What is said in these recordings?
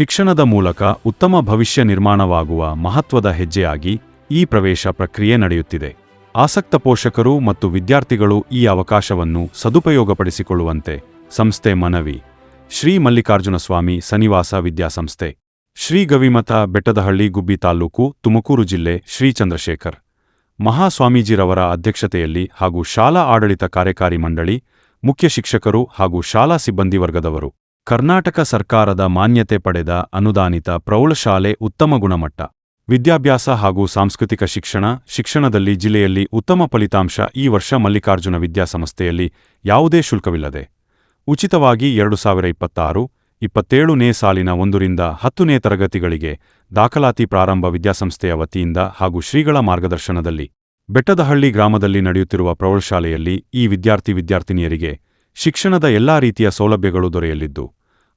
ಶಿಕ್ಷಣದ ಮೂಲಕ ಉತ್ತಮ ಭವಿಷ್ಯ ನಿರ್ಮಾಣವಾಗುವ ಮಹತ್ವದ ಹೆಜ್ಜೆಯಾಗಿ ಈ ಪ್ರವೇಶ ಪ್ರಕ್ರಿಯೆ ನಡೆಯುತ್ತಿದೆ. ಆಸಕ್ತ ಪೋಷಕರು ಮತ್ತು ವಿದ್ಯಾರ್ಥಿಗಳು ಈ ಅವಕಾಶವನ್ನು ಸದುಪಯೋಗಪಡಿಸಿಕೊಳ್ಳುವಂತೆ ಸಂಸ್ಥೆ ಮನವಿ. ಶ್ರೀ ಮಲ್ಲಿಕಾರ್ಜುನ ಸ್ವಾಮಿ ಸನಿವಾಸ ವಿದ್ಯಾಸಂಸ್ಥೆ, ಶ್ರೀ ಗವಿಮಠ ಬೆಟ್ಟದಹಳ್ಳಿ, ಗುಬ್ಬಿ ತಾಲೂಕು, ತುಮಕೂರು ಜಿಲ್ಲೆ. ಶ್ರೀ ಚಂದ್ರಶೇಖರ್ ಮಹಾಸ್ವಾಮೀಜಿರವರ ಅಧ್ಯಕ್ಷತೆಯಲ್ಲಿ ಹಾಗೂ ಶಾಲಾ ಆಡಳಿತ ಕಾರ್ಯಕಾರಿ ಮಂಡಳಿ, ಮುಖ್ಯ ಶಿಕ್ಷಕರು ಹಾಗೂ ಶಾಲಾ ಸಿಬ್ಬಂದಿ ವರ್ಗದವರು. ಕರ್ನಾಟಕ ಸರ್ಕಾರದ ಮಾನ್ಯತೆ ಪಡೆದ ಅನುದಾನಿತ ಪ್ರೌಢಶಾಲೆ. ಉತ್ತಮ ಗುಣಮಟ್ಟ ವಿದ್ಯಾಭ್ಯಾಸ ಹಾಗೂ ಸಾಂಸ್ಕೃತಿಕ ಶಿಕ್ಷಣದಲ್ಲಿ ಜಿಲ್ಲೆಯಲ್ಲಿ ಉತ್ತಮ ಫಲಿತಾಂಶ. ಈ ವರ್ಷ ಮಲ್ಲಿಕಾರ್ಜುನ ವಿದ್ಯಾಸಂಸ್ಥೆಯಲ್ಲಿ ಯಾವುದೇ ಶುಲ್ಕವಿಲ್ಲದೆ ಉಚಿತವಾಗಿ 2026-27ನೇ ಸಾಲಿನ 1ರಿಂದ 10ನೇ ತರಗತಿಗಳಿಗೆ ದಾಖಲಾತಿ ಪ್ರಾರಂಭ. ವಿದ್ಯಾಸಂಸ್ಥೆಯ ವತಿಯಿಂದ ಹಾಗೂ ಶ್ರೀಗಳ ಮಾರ್ಗದರ್ಶನದಲ್ಲಿ ಬೆಟ್ಟದಹಳ್ಳಿ ಗ್ರಾಮದಲ್ಲಿ ನಡೆಯುತ್ತಿರುವ ಪ್ರೌಢಶಾಲೆಯಲ್ಲಿ ಈ ವಿದ್ಯಾರ್ಥಿನಿಯರಿಗೆ ಶಿಕ್ಷಣದ ಎಲ್ಲಾ ರೀತಿಯ ಸೌಲಭ್ಯಗಳು ದೊರೆಯಲಿದ್ದು,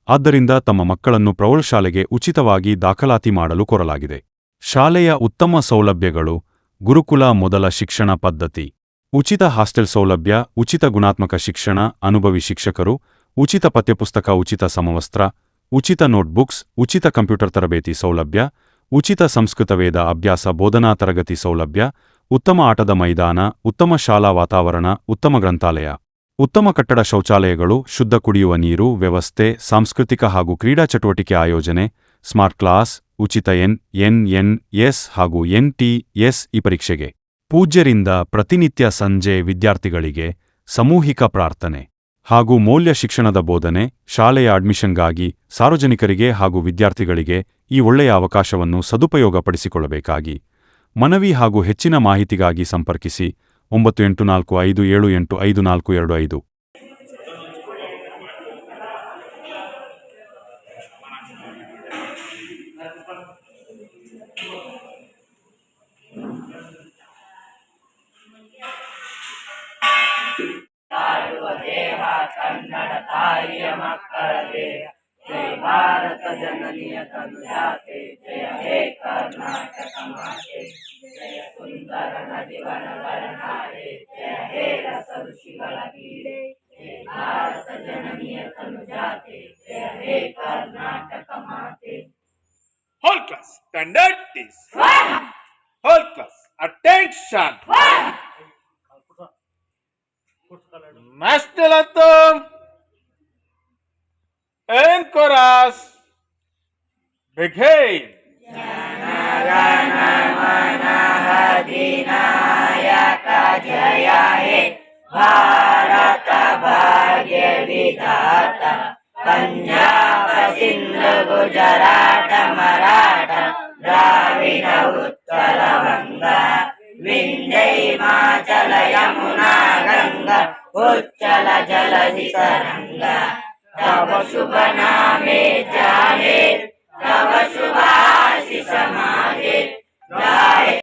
ಆದ್ದರಿಂದ ತಮ್ಮ ಮಕ್ಕಳನ್ನು ಪ್ರೌಢಶಾಲೆಗೆ ಉಚಿತವಾಗಿ ದಾಖಲಾತಿ ಮಾಡಲು ಕೋರಲಾಗಿದೆ. ಶಾಲೆಯ ಉತ್ತಮ ಸೌಲಭ್ಯಗಳು: ಗುರುಕುಲ ಮೊದಲ ಶಿಕ್ಷಣ ಪದ್ಧತಿ, ಉಚಿತ ಹಾಸ್ಟೆಲ್ ಸೌಲಭ್ಯ, ಉಚಿತ ಗುಣಾತ್ಮಕ ಶಿಕ್ಷಣ, ಅನುಭವಿ ಶಿಕ್ಷಕರು, ಉಚಿತ ಪಠ್ಯಪುಸ್ತಕ, ಉಚಿತ ಸಮವಸ್ತ್ರ, ಉಚಿತ ನೋಟ್ಬುಕ್ಸ್, ಉಚಿತ ಕಂಪ್ಯೂಟರ್ ತರಬೇತಿ ಸೌಲಭ್ಯ, ಉಚಿತ ಸಂಸ್ಕೃತ ವೇದ ಅಭ್ಯಾಸ ಬೋಧನಾ ತರಗತಿ ಸೌಲಭ್ಯ, ಉತ್ತಮ ಆಟದ ಮೈದಾನ, ಉತ್ತಮ ಶಾಲಾ ವಾತಾವರಣ, ಉತ್ತಮ ಗ್ರಂಥಾಲಯ, ಉತ್ತಮ ಕಟ್ಟಡ, ಶೌಚಾಲಯಗಳು, ಶುದ್ಧ ಕುಡಿಯುವ ನೀರು ವ್ಯವಸ್ಥೆ, ಸಾಂಸ್ಕೃತಿಕ ಹಾಗೂ ಕ್ರೀಡಾ ಚಟುವಟಿಕೆ ಆಯೋಜನೆ, ಸ್ಮಾರ್ಟ್ ಕ್ಲಾಸ್, ಉಚಿತ ಎನ್.ಎನ್.ಎಸ್ ಹಾಗೂ ಎನ್.ಟಿ.ಎಸ್. ಈ ಪರೀಕ್ಷೆಗೆ ಪೂಜ್ಯರಿಂದ ಪ್ರತಿನಿತ್ಯ ಸಂಜೆ ವಿದ್ಯಾರ್ಥಿಗಳಿಗೆ ಸಾಮೂಹಿಕ ಪ್ರಾರ್ಥನೆ ಹಾಗೂ ಮೌಲ್ಯ ಶಿಕ್ಷಣದ ಬೋಧನೆ. ಶಾಲೆಯ ಅಡ್ಮಿಷನ್ಗಾಗಿ ಸಾರ್ವಜನಿಕರಿಗೆ ಹಾಗೂ ವಿದ್ಯಾರ್ಥಿಗಳಿಗೆ ಈ ಒಳ್ಳೆಯ ಅವಕಾಶವನ್ನು ಸದುಪಯೋಗಪಡಿಸಿಕೊಳ್ಳಬೇಕಾಗಿ ಮನವಿ ಹಾಗೂ ಹೆಚ್ಚಿನ ಮಾಹಿತಿಗಾಗಿ ಸಂಪರ್ಕಿಸಿ 9845785425. ಕನ್ನಡ ತಾಯಿಯ ಮಕ್ಕಳ ದೇಹ, ಜಯ ಭಾರತ ಜನನಿಯ ತನುಜಾತೆ, ಜಯ ಹೇ ಕರ್ನಾಟಕ ಮಾತೆ, ಜಯ ಸುಂದರ ನದಿವನಗಳ ನಾಡೆ, ಜಯ ಹೇ ರಸ ಋಷಿಗಳ ಗೀಡೆ, ಜಯ ಭಾರತ ಜನನಿಯ ತನುಜಾತೆ, ಜಯ ಹೇ ಕರ್ನಾಟಕ ಮಾತೆ. Whole class, standard is whole class, attention. National anthem and chorus begin. Jana Gana Mana Adhinayaka Jaya He Bharata Bhagya Vidhata Punjab Sindh Gujarat Maratha Dravida Uttara Vanga Vindhya Himachala Yamuna Ganga उच्चल जलधि तरंगा तव शुभ नामे जाहे तव शुभाशिष माहे गाहे.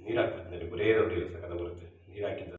ನೀರು ಹಾಕಿದ್ದಲ್ಲಿ ಬರೇ ರೊಟ್ಟಿ ಸಕದ ಬರುತ್ತೆ. ನೀರು ಹಾಕಿದ್ದ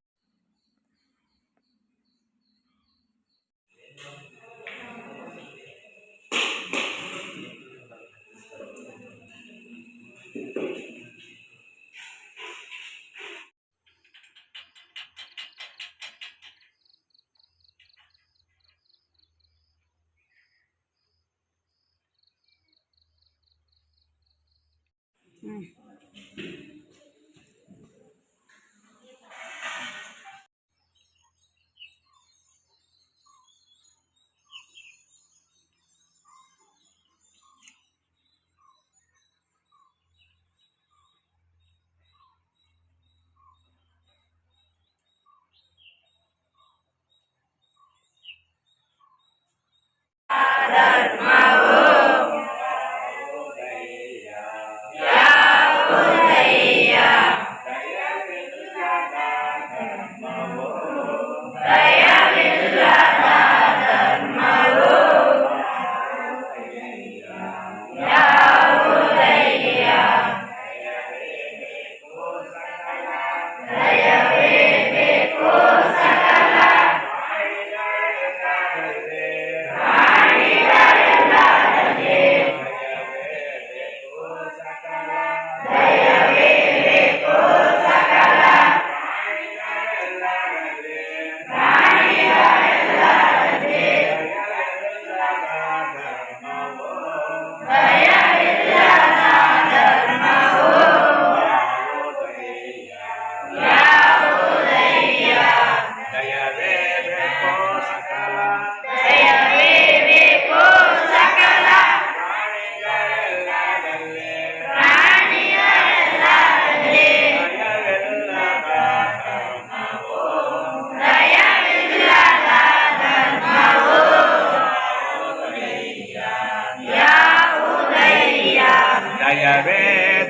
ದಯವೇ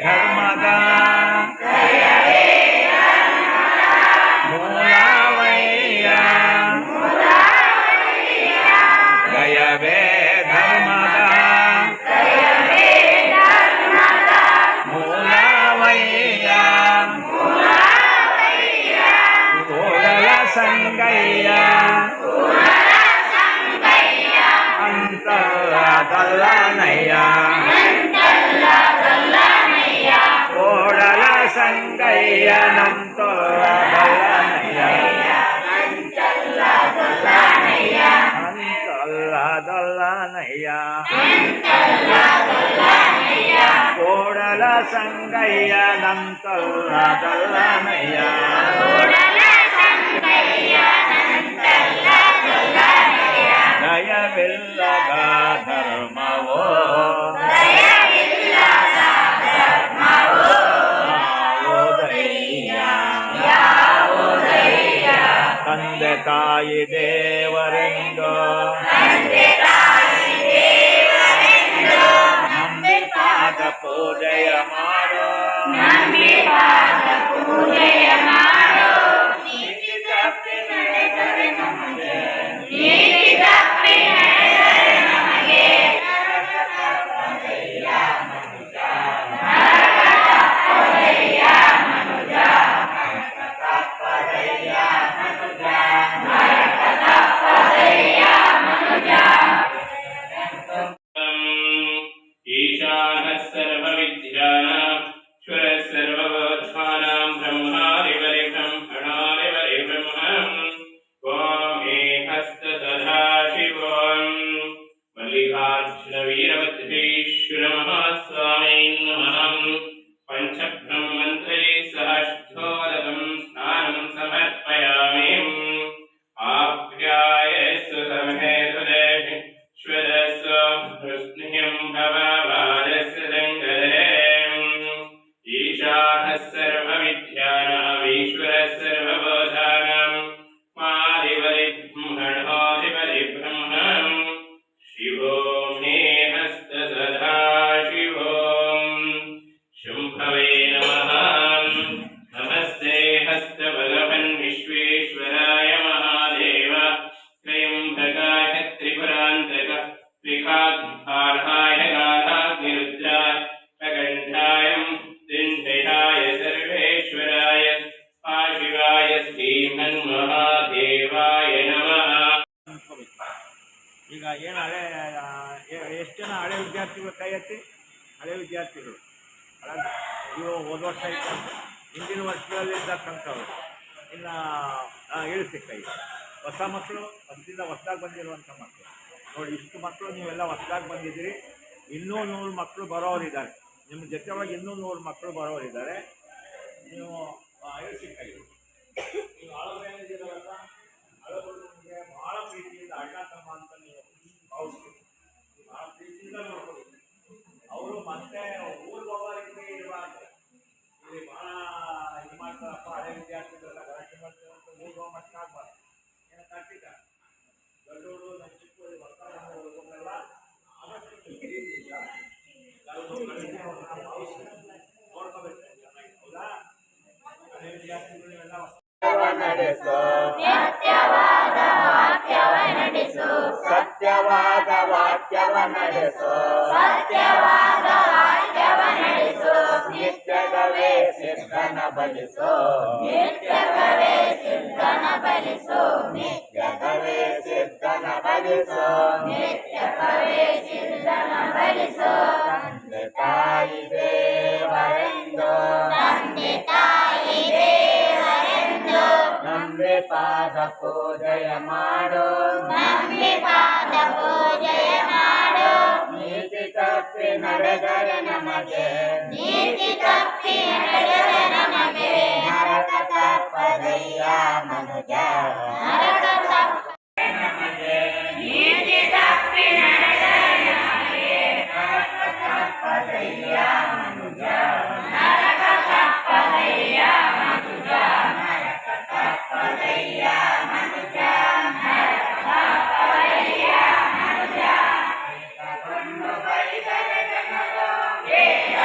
ಧರ್ಮದ ಮೂಲವಯ್ಯ ದಯವೇ ಧರ್ಮದ ಮೂಲವಯ್ಯ ಕೂಡಲ ಸಂಗಯ್ಯ ಅಂತಲ್ಲನಯ್ಯ ಕೂಡಲ ಸಂಗಯ್ಯ ನಂತಲ್ಲನಯ್ಯ ಅಂತಲ್ಲನಯ್ಯ ಕೂಡಲ ಸಂಗಯ್ಯ ನಂತಲ್ಲನಯ್ಯ ದಯವಿಲ್ಲದ ಧರ್ಮವೋ ಯಾವುದಯ್ಯ ತಂದೆ ತಾಯಿ ದೇವರೆಂದು ನಂಬಿ ಪಾದ ಪೂಜೆಯ ಮಾಡೋ ನೀತಿ ತಪ್ಪಿ ನಡೆದರೆ ನಮಗೆ ईशानः सर्वविद्यानां ईश्वरः सर्वभूतानां ब्रह्मादिपरिब्रह्मणादिपरिब्रह्मम् त्वमे हस्तसदाशिवम् मल्लिकार्जुनवीरभद्रेश्वरमहास्वामिन् नमः पञ्चब्रह्ममन्त्रैः सह शुद्धोदकं स्नानं समर्पयामि आप्यायस्व समेतदेश्वरस्व कृष्णिं भववादस्य दङ्गले ईशानः सर्वविद्यानाम् ईश्वरः सर्वभूतानां मादिपरिब्रह्मणोऽधिपरिब्रह्मम् शिवो मे हस्तसदाशिवोम् शुम्भवे नमः नमस्ते हस्तभगवन् विश्वेश्वराय महादेव त्र्यम्बकाय त्रिपुरान्तक त्रिकाग्निहाय गाधाग्निरुद्राय प्रकण्ठाय मृत्युञ्जयाय सर्वेश्वराय शिवाय श्रीमन्महादेवाय नमः ಈಗ ಏನು ಹಳೆ ಎಷ್ಟು ಜನ ಹಳೆ ವಿದ್ಯಾರ್ಥಿಗಳು ಕೈ ಎತ್ತಿ ಹಳೆ ವಿದ್ಯಾರ್ಥಿಗಳು ಇವು ಹೋದ ವರ್ಷ ಇತ್ತಂತೆ ಹಿಂದಿನ ವರ್ಷಗಳಲ್ಲಿ ಇದ್ದಕ್ಕಂಥವ್ರು ಇನ್ನು ಇಳಿಸಿ ಕೈ ಹೊಸ ಮಕ್ಕಳು ಹೊಸದಿಂದ ಹೊಸದಾಗಿ ಬಂದಿರುವಂಥ ಮಕ್ಕಳು ನೋಡಿ ಇಷ್ಟು ಮಕ್ಕಳು ನೀವೆಲ್ಲ ಹೊಸದಾಗಿ ಬಂದಿದ್ದೀರಿ ಇನ್ನೂ 100 ಮಕ್ಕಳು ಬರೋರಿದ್ದಾರೆ ನಿಮ್ಮ ಜೊತೆ ಒಳಗೆ ಇನ್ನೂ 100 ಮಕ್ಕಳು ಬರೋರಿದ್ದಾರೆ ನೀವು ಇಳಿಸಿ ಕೈ ನೀವು ಹಳಬರೇನಿದ್ದೀರಲ್ಲ ಹಳಬರು ನಿಮಗೆ ಭಾಳ ಪ್ರೀತಿಯಿಂದ ಅಣ್ಣ ತಮ್ಮ ಅಂತ ನೀವು ಭಾವಿಸ್ತೀವಿ ಭಾಳ ಪ್ರೀತಿಯಿಂದ ನೋಡ್ಬೋದು ಅವರು ಮತ್ತೆ ಊರಿಗೆ ಹೋಗೋರಿಗೆ ಇರುವಾಗ ಇಲ್ಲಿ ಭಾಳ ಇದು ಮಾಡ್ತಾರಪ್ಪ ಹಳೆ ವಿದ್ಯಾರ್ಥಿಗಳೆಲ್ಲ ಗಲಾಟೆ ಮಾಡ್ತಾರೆ ಅಂತ ಊರಿಗೆ ಹೋಗೋ ಮಟ್ಟ ಆಗ್ಬಾರ್ದು ಏನು ಕಟ್ಟಿದ್ದ ದೊಡ್ಡವರು ನಮ್ಮ ಚಿಕ್ಕವರು ಹೊಸ ಹುಡುಗರೆಲ್ಲ ಆದಷ್ಟು ಪ್ರೀತಿಯಿಂದ ನೋಡ್ಕೋಬೇಕು ಚೆನ್ನಾಗಿ ಹೌದಾ ಹಳೆ ವಿದ್ಯಾರ್ಥಿಗಳು ಎಲ್ಲ ಸತ್ಯವಾದ ವಾಕ್ಯವ ನಡೆಸು ಸತ್ಯವಾದ ವಾಕ್ಯವ ನಡೆಸು ಸತ್ಯವಾದ ವಾಕ್ಯವ ನಡೆಸು ನಿತ್ಯದವೇ ಸಿದ್ಧನ ಬಲಿಸು ನಿತ್ಯವೇ ಸಿದ್ಧನ ಬಲಿಸು ನಿತ್ಯದವೇ ಸಿದ್ಧನ ಬಲಿಸು ನಿತ್ಯವೇ ಸಿದ್ಧನ ಬಲಿಸು ತಂದೆ ತಾಯಿ ದೇವರೆಂದು ತಂದೆ ತಾಯಿ ದೇವರೆಂದು ನಂಬಿ ಪಾದ ಪೂಜೆಯ ಮಾಡು ನಂಬಿ ಪಾದ ಪೂಜೆಯ ಮಾಡು ನೀತಿ ತಪ್ಪಿ ನಡೆದರೆ ನಮಗೆ ನೀತಿ ತಪ್ಪಿ ನಡೆದರೆ ನಮಗೆ ನರಕ ತಪ್ಪದಯ್ಯ ಮನುಜ ನರಕ ತಪ್ಪಿ ನೀತಿ ತಪ್ಪಿ ನಡೆದರೆ ನಮಗೆ ನರಕ ತಪ್ಪದಯ್ಯ ಮನುಜ ನರಕ ತಪ್ಪದಯ್ಯ ಮನುಜ ನರಕ ತಪ್ಪದಯ್ಯ ಮನುಜ ನರಕ ತಪ್ಪದಯ್ಯ ಮನುಜ ಬಂದು ಬೈದರೆ ಜನರು ವೇದ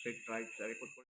ಸ್ಟ್ರಿಕ್ಟ್ ರೈಟ್ ಸರಿ ಕೂತ್ಕೊಳ್ಳಿ.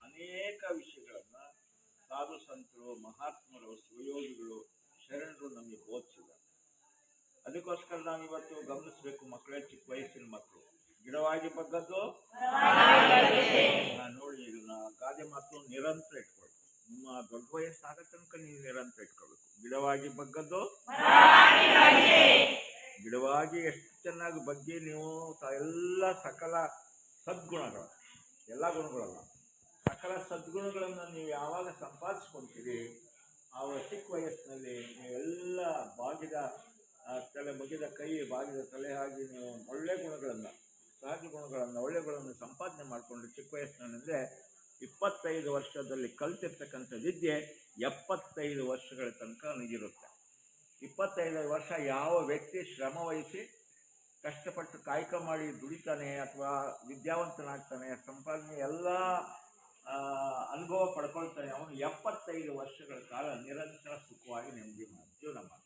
ಅನೇಕ ವಿಷಯಗಳನ್ನ ಸಾಧು ಸಂತರು, ಮಹಾತ್ಮರು, ಶಿವಯೋಗಿಗಳು, ಶರಣರು ನಮಗೆ ಬೋಧಿಸಿದ್ದಾರೆ. ಅದಕ್ಕೋಸ್ಕರ ನಾವಿವತ್ತು ಗಮನಿಸಬೇಕು. ಮಕ್ಕಳೇ, ಚಿಕ್ಕ ವಯಸ್ಸಿನ ಮಕ್ಕಳು ಗಿಡವಾಗಿ ಬಗ್ಗದ್ದು ನೋಡಿ. ಇದನ್ನ ಗಾದೆ ಮಾತು ನಿರಂತರ ಇಟ್ಕೊಳ್ಬೇಕು. ನಿಮ್ಮ ದೊಡ್ಡ ವಯಸ್ಸಾಗ ತನಕ ನೀವು ನಿರಂತರ ಇಟ್ಕೊಳ್ಬೇಕು. ಗಿಡವಾಗಿ ಬಗ್ಗದ್ದು ಗಿಡವಾಗಿ ಎಷ್ಟು ಚೆನ್ನಾಗಿ ಬಗ್ಗೆ ನೀವು ಎಲ್ಲ ಸಕಲ ಸದ್ಗುಣಗಳು, ಎಲ್ಲ ಗುಣಗಳಲ್ಲ, ಸಕಲ ಸದ್ಗುಣಗಳನ್ನು ನೀವು ಯಾವಾಗ ಸಂಪಾದಿಸ್ಕೊಳ್ತೀರಿ ಆವಾಗ ಚಿಕ್ಕ ವಯಸ್ಸಿನಲ್ಲಿ ನೀವೆಲ್ಲ ಬಾಗಿದ ತಲೆ, ಮುಗಿದ ಕೈ, ಬಾಗಿದ ತಲೆ ಆಗಿ ನೀವು ಒಳ್ಳೆ ಗುಣಗಳನ್ನು, ಸಹಜ ಗುಣಗಳನ್ನು, ಒಳ್ಳೆ ಗುಣಗಳನ್ನು ಸಂಪಾದನೆ ಮಾಡಿಕೊಂಡು ಚಿಕ್ಕ ವಯಸ್ಸಿನಲ್ಲೇ 25 ವರ್ಷದಲ್ಲಿ ಕಲ್ತಿರ್ತಕ್ಕಂಥ ವಿದ್ಯೆ 75 ವರ್ಷಗಳ ತನಕ ನಿಗಿರುತ್ತೆ. 25 ವರ್ಷ ಯಾವ ವ್ಯಕ್ತಿ ಶ್ರಮ ವಹಿಸಿ ಕಷ್ಟಪಟ್ಟು ಕಾಯಕ ಮಾಡಿ ದುಡಿತಾನೆ ಅಥವಾ ವಿದ್ಯಾವಂತನಾಗ್ತಾನೆ, ಸಂಪಾದನೆ ಎಲ್ಲ ಅನುಭವ ಪಡ್ಕೊಳ್ತಾನೆ, ಅವನು 75 ವರ್ಷಗಳ ಕಾಲ ನಿರಂತರ ಸುಖವಾಗಿ ನೆಮ್ಮದಿ ಜೀವನ ಮಾಡ್ತಾನೆ.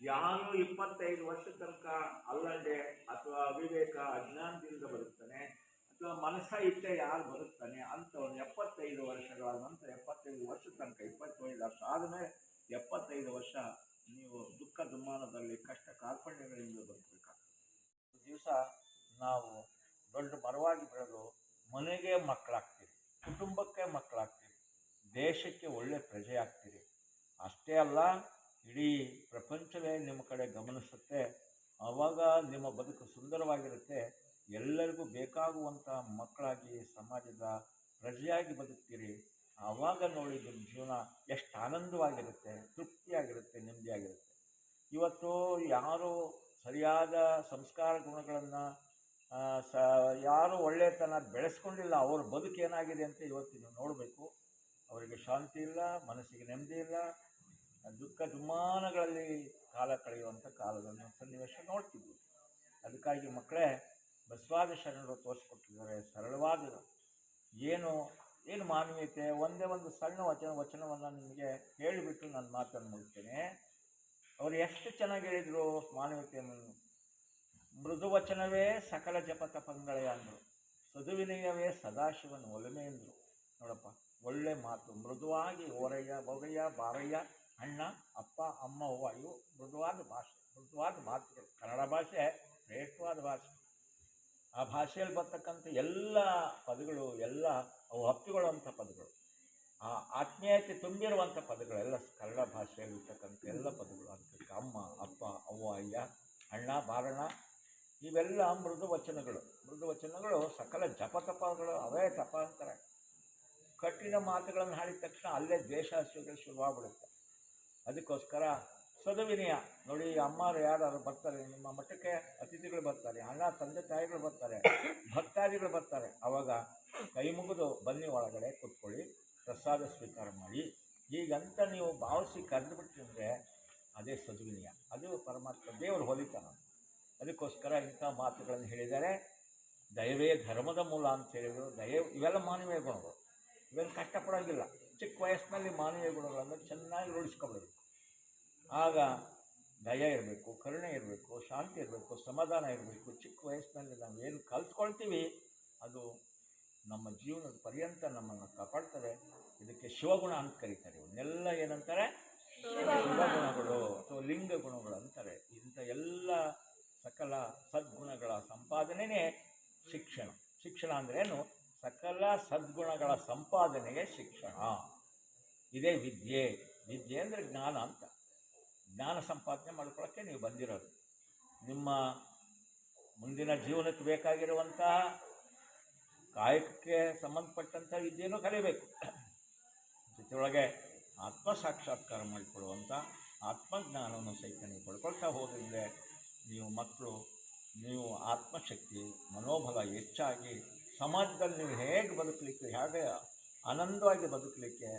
ಯಾರು 25 ವರ್ಷದ ತನಕ ಅಲ್ಲಂಡೆ ಅಥವಾ ಅವಿವೇಕ, ಅಜ್ಞಾನದಿಂದ ಬದುಕ್ತಾನೆ ಅಥವಾ ಮನಸ್ಸ ಇಚ್ಛೆ ಯಾರು ಬದುಕ್ತಾನೆ ಅಂಥವನು 75 ವರ್ಷಗಳ ನಂತರ, 75 ವರ್ಷದ ತನಕ, 25 ವರ್ಷ ಆದಮೇಲೆ 75 ವರ್ಷ ನೀವು ದುಃಖ ದುಮ್ಮಾನದಲ್ಲಿ ಕಷ್ಟ ಕಾರ್ಪಣ್ಯಗಳಿಂದ ಬದುಕಬೇಕಾಗ್ತದೆ. ದಿವಸ ನಾವು ದೊಡ್ಡ ಮರವಾಗಿ ಬೆಳೆದು ಮನೆಗೆ ಮಕ್ಕಳಾಗ್ತೀರಿ, ಕುಟುಂಬಕ್ಕೆ ಮಕ್ಕಳಾಗ್ತೀರಿ, ದೇಶಕ್ಕೆ ಒಳ್ಳೆ ಪ್ರಜೆ ಆಗ್ತೀರಿ. ಅಷ್ಟೇ ಅಲ್ಲ, ಇಡೀ ಪ್ರಪಂಚವೇ ನಿಮ್ಮ ಕಡೆ ಗಮನಿಸುತ್ತೆ. ಆವಾಗ ನಿಮ್ಮ ಬದುಕು ಸುಂದರವಾಗಿರುತ್ತೆ. ಎಲ್ಲರಿಗೂ ಬೇಕಾಗುವಂಥ ಮಕ್ಕಳಾಗಿ ಸಮಾಜದ ಪ್ರಜೆಯಾಗಿ ಬದುಕ್ತೀರಿ. ಆವಾಗ ನೋಡಿ ನಿಮ್ಮ ಜೀವನ ಎಷ್ಟು ಆನಂದವಾಗಿರುತ್ತೆ, ತೃಪ್ತಿಯಾಗಿರುತ್ತೆ, ನೆಮ್ಮದಿಯಾಗಿರುತ್ತೆ. ಇವತ್ತು ಯಾರು ಸರಿಯಾದ ಸಂಸ್ಕಾರ ಗುಣಗಳನ್ನು ಯಾರು ಒಳ್ಳೆತನ ಬೆಳೆಸ್ಕೊಂಡಿಲ್ಲ, ಅವ್ರ ಬದುಕು ಏನಾಗಿದೆ ಅಂತ ಇವತ್ತು ನೀವು ನೋಡಬೇಕು. ಅವರಿಗೆ ಶಾಂತಿ ಇಲ್ಲ, ಮನಸ್ಸಿಗೆ ನೆಮ್ಮದಿ ಇಲ್ಲ, ದುಃಖ ದುಮ್ಮಾನಗಳಲ್ಲಿ ಕಾಲ ಕಳೆಯುವಂಥ ಕಾಲವನ್ನು ಸನ್ನಿವೇಶ ನೋಡ್ತಿದ್ವಿ. ಅದಕ್ಕಾಗಿ ಮಕ್ಕಳೇ, ಬಸವಾದ ಶರಣರು ತೋರಿಸ್ಕೊಟ್ಟಿದ್ದಾರೆ ಸರಳವಾದ ಏನು ಮಾನವೀಯತೆ. ಒಂದೇ ಒಂದು ಸಣ್ಣ ವಚನವನ್ನು ನಿಮಗೆ ಹೇಳಿಬಿಟ್ಟು ನಾನು ಮಾತನ್ನು ಮುಗಿಸ್ತೇನೆ. ಅವರು ಎಷ್ಟು ಚೆನ್ನಾಗಿ ಹೇಳಿದರು ಮಾನವೀಯತೆಯನ್ನು. ಮೃದು ವಚನವೇ ಸಕಲ ಜಪ ತಪಂಗಳೇ ಅಂದರು, ಸದುವಿನಯವೇ ಸದಾಶಿವನ ಒಲಮೆ ಎಂದರು. ನೋಡಪ್ಪ, ಒಳ್ಳೆ ಮಾತು, ಮೃದುವಾಗಿ ಓರಯ್ಯ, ಬೊಗಯ್ಯ, ಬಾರಯ್ಯ, ಅಣ್ಣ, ಅಪ್ಪ, ಅಮ್ಮ, ಅವ್ವ, ಇವು ಮೃದುವಾದ ಭಾಷೆ, ಮೃದುವಾದ ಮಾತುಗಳು. ಕನ್ನಡ ಭಾಷೆ ಶ್ರೇಷ್ಠವಾದ ಭಾಷೆ. ಆ ಭಾಷೆಯಲ್ಲಿ ಬರ್ತಕ್ಕಂಥ ಎಲ್ಲ ಪದಗಳು ಎಲ್ಲ ಅವು ಹಪ್ಪಿಕೊಳ್ಳುವಂಥ ಪದಗಳು, ಆ ಆತ್ಮೀಯತೆ ತುಂಬಿರುವಂಥ ಪದಗಳು ಎಲ್ಲ ಕನ್ನಡ ಭಾಷೆಯಲ್ಲಿ ಇರ್ತಕ್ಕಂಥ ಎಲ್ಲ ಪದಗಳು. ಅದಕ್ಕೆ ಅಮ್ಮ, ಅಪ್ಪ, ಅವ್ವ, ಅಯ್ಯ, ಅಣ್ಣ, ಬಾರಣ್ಣ, ಇವೆಲ್ಲ ಮೃದು ವಚನಗಳು. ಮೃದು ವಚನಗಳು ಸಕಲ ಜಪತಪಗಳು, ಅವೇ ತಪ ಅಂತಾರೆ. ಕಠಿಣ ಮಾತುಗಳನ್ನು ಹಾಡಿದ ತಕ್ಷಣ ಅಲ್ಲೇ ದ್ವೇಷ ಹಸುಗಳು ಶುರುವಾಗ್ಬಿಡುತ್ತೆ. ಅದಕ್ಕೋಸ್ಕರ ಸದುವಿನಯ ನೋಡಿ. ಅಮ್ಮರು ಯಾರು ಬರ್ತಾರೆ ನಿಮ್ಮ ಮಠಕ್ಕೆ, ಅತಿಥಿಗಳು ಬರ್ತಾರೆ, ಅಣ್ಣ ತಂದೆ ತಾಯಿಗಳು ಬರ್ತಾರೆ, ಭಕ್ತಾದಿಗಳು ಬರ್ತಾರೆ. ಆವಾಗ ಕೈ ಮುಗಿದು ಬನ್ನಿ ಒಳಗಡೆ ಕೂತ್ಕೊಳ್ಳಿ, ಪ್ರಸಾದ ಸ್ವೀಕಾರ ಮಾಡಿ, ಹೀಗಂತ ನೀವು ಭಾವಿಸಿ ಕರೆದು ಬಿಟ್ಟಿದ್ರೆ ಅದೇ ಸದುವಿನಯ, ಅದು ಪರಮಾತ್ಮ ದೇವರು ಹೊಲಿತಾನ. ಅದಕ್ಕೋಸ್ಕರ ಇಂಥ ಮಾತುಗಳನ್ನು ಹೇಳಿದ್ದಾರೆ. ದಯವೇ ಧರ್ಮದ ಮೂಲ ಅಂತ ಹೇಳಿದರು. ಇವೆಲ್ಲ ಮಾನವೀಯ ಗುಣಗಳು, ಇವೆಲ್ಲ ಕಷ್ಟಪಡೋಂಗಿಲ್ಲ. ಚಿಕ್ಕ ವಯಸ್ಸಿನಲ್ಲಿ ಮಾನವೀಯ ಗುಣಗಳನ್ನು ಚೆನ್ನಾಗಿ ರೂಢಿಸ್ಕೊಳ್ಬೇಕು. ಆಗ ದಯ ಇರಬೇಕು, ಕರುಣೆ ಇರಬೇಕು, ಶಾಂತಿ ಇರಬೇಕು, ಸಮಾಧಾನ ಇರಬೇಕು. ಚಿಕ್ಕ ವಯಸ್ಸಿನಲ್ಲಿ ನಾವು ಏನು ಕಲ್ತ್ಕೊಳ್ತೀವಿ ಅದು ನಮ್ಮ ಜೀವನದ ಪರ್ಯಂತ ನಮ್ಮನ್ನು ಕಾಪಾಡ್ತವೆ. ಇದಕ್ಕೆ ಶಿವಗುಣ ಅಂತ ಕರೀತಾರೆ. ಇವನ್ನೆಲ್ಲ ಏನಂತಾರೆ? ಶಿವಗುಣಗಳು ಅಥವಾ ಲಿಂಗ ಗುಣಗಳು ಅಂತಾರೆ. ಇಂಥ ಎಲ್ಲ ಸಕಲ ಸದ್ಗುಣಗಳ ಸಂಪಾದನೆಯೇ ಶಿಕ್ಷಣ. ಶಿಕ್ಷಣ ಅಂದ್ರೇನು? ಸಕಲ ಸದ್ಗುಣಗಳ ಸಂಪಾದನೆಗೆ ಶಿಕ್ಷಣ. ಇದೇ ವಿದ್ಯೆ. ವಿದ್ಯೆ ಅಂದರೆ ಜ್ಞಾನ ಅಂತ. ಜ್ಞಾನ ಸಂಪಾದನೆ ಮಾಡ್ಕೊಳ್ಳೋಕ್ಕೆ ನೀವು ಬಂದಿರೋದು. ನಿಮ್ಮ ಮುಂದಿನ ಜೀವನಕ್ಕೆ ಬೇಕಾಗಿರುವಂತಹ ಕಾಯಕಕ್ಕೆ ಸಂಬಂಧಪಟ್ಟಂಥ ವಿದ್ಯೆಯನ್ನು ಕಲಿಬೇಕು. ಇದರೊಳಗೆ ಆತ್ಮಸಾಕ್ಷಾತ್ಕಾರ ಮಾಡಿಕೊಳ್ಳುವಂಥ ಆತ್ಮಜ್ಞಾನವನ್ನು ಸಹಿತ ನೀವು ಪಡ್ಕೊಳ್ತಾ ಹೋದರೆ ನೀವು ಆತ್ಮಶಕ್ತಿ ಮನೋಬಲ ಹೆಚ್ಚಾಗಿ ಸಮಾಜದಲ್ಲಿ ನೀವು ಹೇಗೆ ಬದುಕಲಿಕ್ಕೆ, ಹೇಗೆ ಆನಂದವಾಗಿ ಬದುಕಲಿಕ್ಕೆ,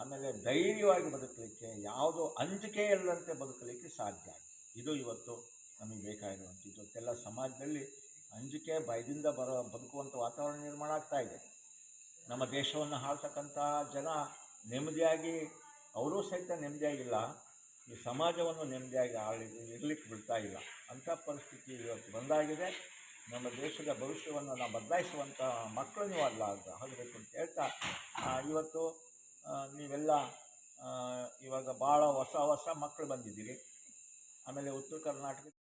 ಆಮೇಲೆ ಧೈರ್ಯವಾಗಿ ಬದುಕಲಿಕ್ಕೆ, ಯಾವುದೋ ಅಂಜಿಕೆ ಇಲ್ಲದಂತೆ ಬದುಕಲಿಕ್ಕೆ ಸಾಧ್ಯ. ಇದು ಇವತ್ತು ನಮಗೆ ಬೇಕಾಗಿರುವಂಥ. ಇವತ್ತೆಲ್ಲ ಸಮಾಜದಲ್ಲಿ ಅಂಜಿಕೆ ಭಯದಿಂದ ಬದುಕುವಂಥ ವಾತಾವರಣ ನಿರ್ಮಾಣ ಆಗ್ತಾಯಿದೆ. ನಮ್ಮ ದೇಶವನ್ನು ಆಳ್ತಕ್ಕಂಥ ಜನ ನೆಮ್ಮದಿಯಾಗಿ, ಅವರೂ ಸಹಿತ ನೆಮ್ಮದಿಯಾಗಿಲ್ಲ, ಈ ಸಮಾಜವನ್ನು ನೆಮ್ಮದಿಯಾಗಿ ಇರಲಿಕ್ಕೆ ಬಿಡ್ತಾ ಇಲ್ಲ. ಅಂಥ ಪರಿಸ್ಥಿತಿ ಇವತ್ತು ಬಂದಾಗಿದೆ. ನಮ್ಮ ದೇಶದ ಭವಿಷ್ಯವನ್ನು ನಾವು ಬದಲಾಯಿಸುವಂಥ ಮಕ್ಕಳು ನೀವು ಆಗಬೇಕು ಅಂತ ಹೇಳ್ತಾ, ಇವತ್ತು ನೀವೆಲ್ಲ ಇವಾಗ ಭಾಳ ಹೊಸ ಮಕ್ಕಳು ಬಂದಿದ್ದೀರಿ. ಆಮೇಲೆ ಉತ್ತರ ಕರ್ನಾಟಕ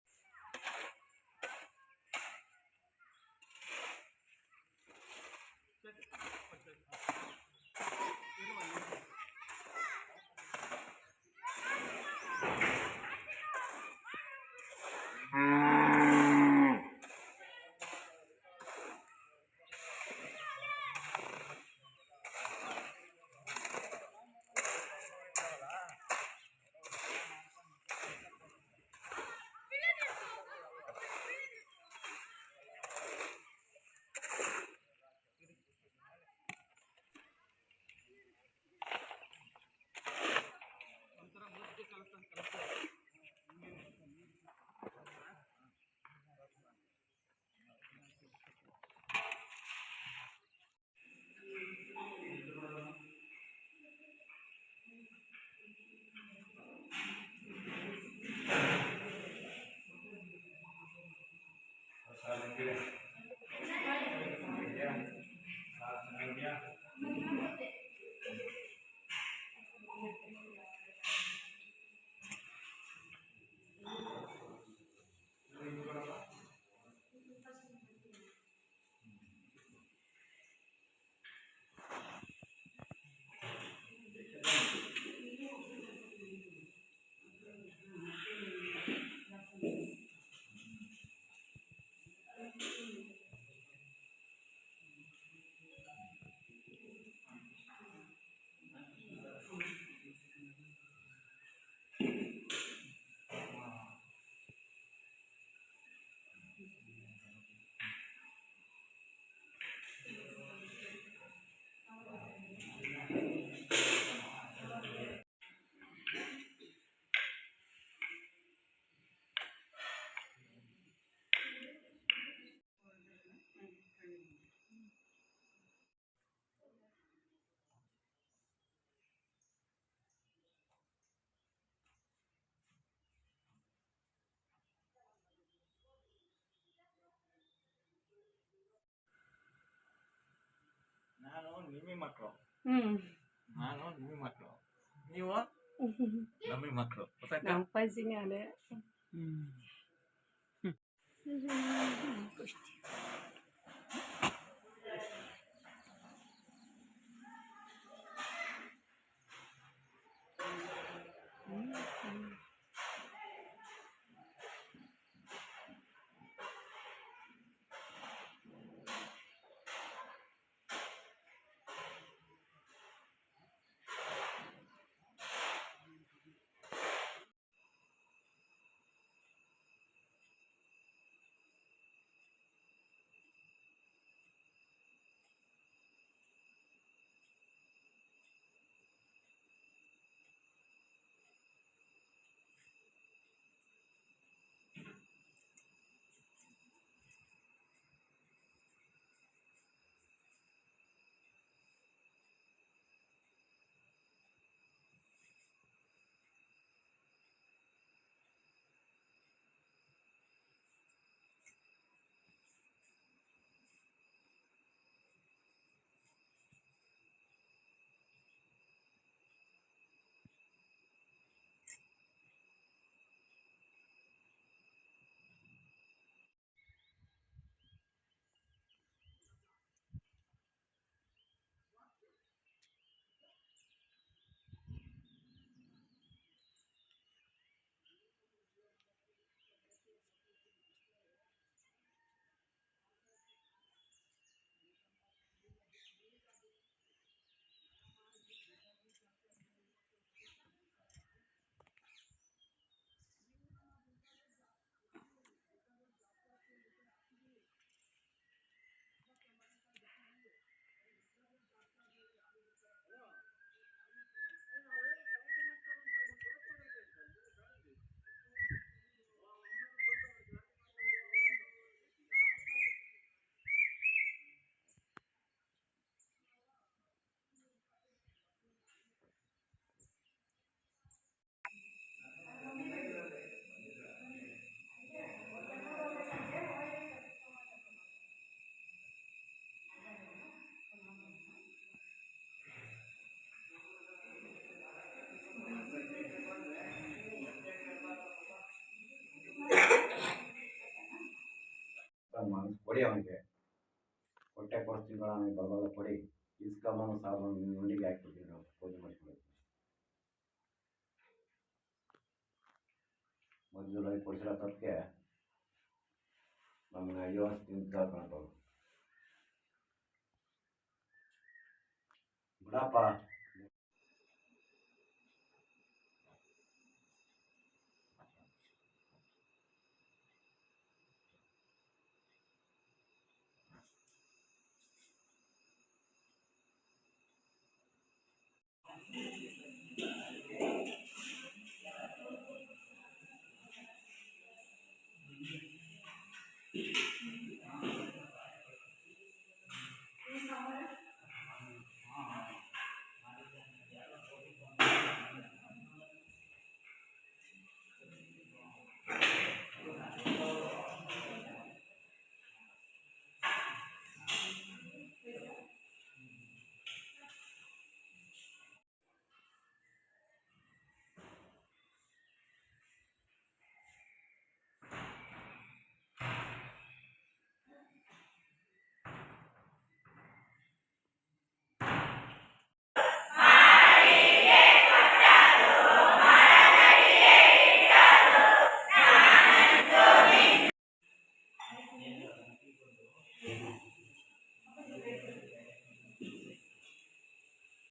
ನಿಮ್ಮಿ ಮಕ್ಕಳು, ನಾನು ನಿಮ್ಮಿ ಮಕ್ಕಳು, ನೀವು ನಮ್ಮಿ ಮಕ್ಕಳು. ಅಪ್ಪಾಜಿನೇ ಅದೇ. ಕೊಡಿ ಅವನಿಗೆ ಹೊಟ್ಟೆ ಕೊಡ್ತೀವಿ ಅವನಿಗೆ ಬರಬಲ್ಲ ಕೊಡಿ ಇಸ್ಕೊಂಬನು ಸಾಬು ಉಂಡಿಗೆ ಹಾಕ್ಬಿಡ್ತೀವಿ ನಾವು ಪೂಜೆ ಮಾಡ್ಕೊಳ್ತೀವಿ ಮೊದಲು ಕೊಡಿಸಿರೋ ತಪ್ಪಕ್ಕೆ ನಮ್ಮನ್ನ ಅಯ್ಯೋ ತಿಂತ ಕಾಣ್ತವ್ರು ಬಿಡಪ್ಪ